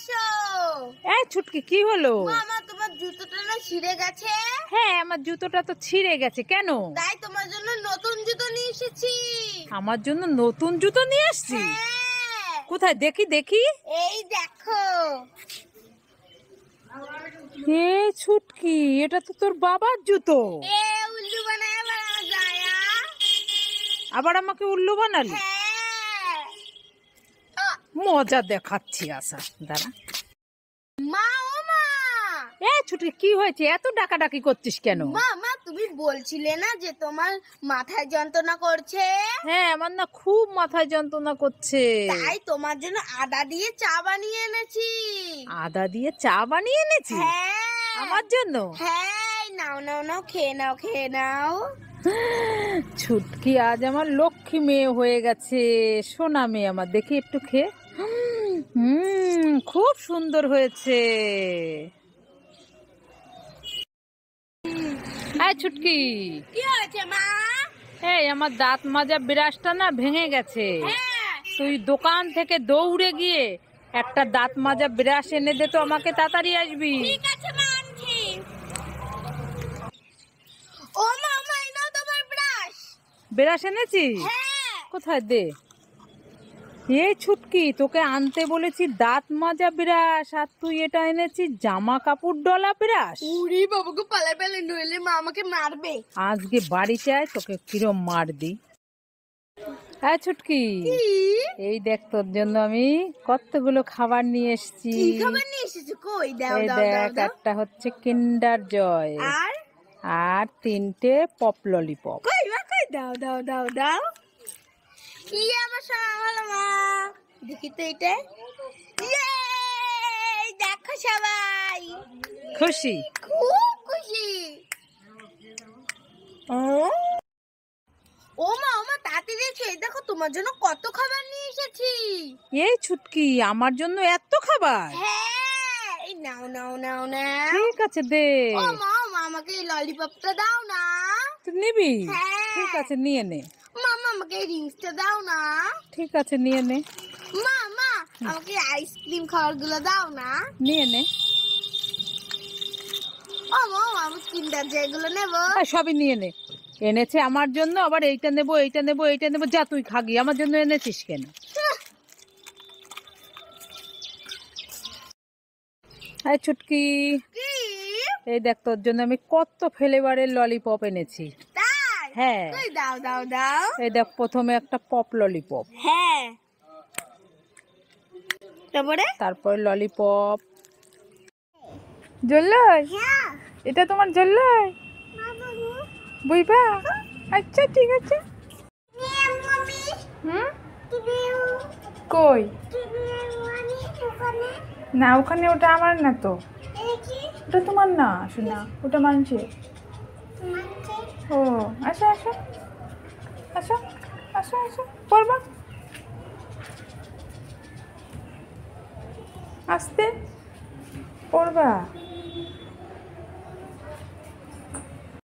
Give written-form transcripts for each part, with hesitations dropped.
আসো। এই ছুটকি, কি হলো? মামা, তোমার জুতোটা না ছিঁড়ে গেছে? হ্যাঁ, আমার জুতোটা তো ছিঁড়ে গেছে। কেন? তাই তোমার জন্য নতুন জুতো নিয়ে এসেছি। আমার জন্য নতুন জুতো নিয়ে এসেছি? হ্যাঁ, কোথায় দেখি দেখি। এই দেখো। এ ছুটকি, এটা তো তোর বাবার জুতো। এ উল্লু বানায় বানানো যায়। আবার আমাকে উল্লু বানালি? হ্যাঁ। মজা দেখাচ্ছি। আসা দাঁড়া। মা, ও মা। এ ছুটকি, কি হয়েছে? এত ডাকাডাকি করছিস কেন? মা, তুমি বলছিলে না যে তোমার মাথায় যন্ত্রণা করছে? হ্যাঁ, আমার না খুব মাথায় যন্ত্রণা করছে। তাই তোমার জন্য আদা দিয়ে চা বানিয়ে এনেছি। আদা দিয়ে চা বানিয়ে এনেছি? হ্যাঁ। আমার জন্য? হ্যাঁ, নাও নাও নাও, খেয়ে নাও, খেয়ে নাও। ছুটকি আজ আমার লক্ষ্মী মেয়ে হয়ে গেছে, সোনা মেয়ে আমার। দেখি একটু খেয়ে। খুব সুন্দর হয়েছে। এই ছুটকি, কি হয়েছে মা? এই আমার দাঁত মাজা ব্রাশটা না ভেঙে গেছে। হ্যাঁ। তুই দোকান থেকে দৌড়ে গিয়ে একটা দাঁত মাজা ব্রাশ এনে দে তো আমাকে, তাড়াতাড়ি আসবি। ঠিক আছে মা, আনছি। ও মা, এই নাও তোমার ব্রাশ। ব্রাশ এনেছিস? হ্যাঁ। কোথায় দে। এই ছুটকি, তোকে আনতে বলেছি দাঁত মাজা ব্রাশ, আর তুই এটা এনেছিস জামা কাপড় ডলা ব্রাশ। উড়ি বাবাকে পালাই পালাই, নইলে মা আমাকে মারবে। আজকে বাড়িতে আয়, তোকে কিরম মার দি। হ্যাঁ ছুটকি, এই দেখ তোর জন্য আমি কতগুলো খাবার নিয়ে এসেছি। কি খাবার নিয়ে এসেছো? কই দাও এই দাও দেখ, দাও দাও। একটা হচ্ছে কিন্ডার জয়, আর আর 3টে পপ ললিপপ। কই মা, কই দাও দাও দাও দাও। ইয়ে, আমার সোনা ভালো মা। দেখি তো এটা। ইয়ে, দেখো সবাই খুশি? খুব খুশি। ও মা, তাড়াতাড়ি এসো। এই দেখো তোমার জন্য কত খাবার নিয়ে এসেছি। এই ছুটকি, আমার জন্য এত খাবার? হ্যাঁ, এই নাও নাও নাও নাও। ঠিক আছে, দে। ও মা, আমাকে এই ললিপপটা দাও না। তুই নিবি? হ্যাঁ। ঠিক আছে, নিয়ে নে। মামা, আমাকে এই রিংসটা দাও না। ঠিক আছে, নিয়ে নে। মা, আমাকে আইসক্রিম খাবারগুলো দাও না। নিয়ে নে। ও মা, আমি কিন্ডার জয়গুলো নেবো। সবই নিয়ে নে। এনেছে আমার জন্য, আবার এইটা নেবো এইটা নেবো এইটা নেবো। যা, তুই খাগি, আমার জন্য এনেছিস কেন? এই ছুটকি, কি? এই দেখ তোর জন্য আমি কত ফ্লেভারের ললিপপ এনেছি। তাই? হ্যাঁ, কই দাও দাও দাও। এই দেখ, প্রথমে একটা পপ ললিপপ, হ্যাঁ, তারপর ললিপপ। জল্লাই, হ্যাঁ। এটা তোমার জল্লাই? বুইবা? আচ্ছা, ঠিক আছে। হুম, কই? না, ওখানে ওটা আমার না তো। ওটা তোমার না শোনা, ওটা মানুষের। ও, আসো আসো আসো আসো আসো, পড়বা। আস্তে পড়বা।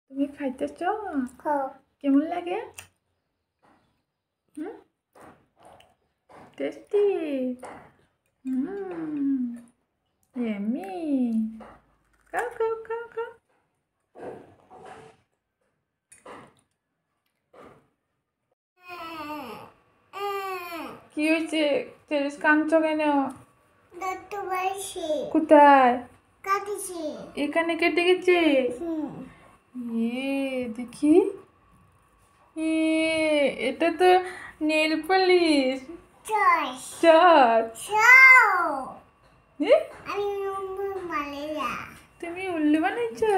তুমি খাইতেছ? কেমন লাগে? হুম, টেস্টি। ইয়াম্মি। খাও খাও খাও খাও। কি হয়েছে? তেরেস কাঁদছো কেন? কোথায়? এখানে কেটে গেছে? দেখি। এটা তো নেল পালিশ। তুমি উল্লু বানাইছো?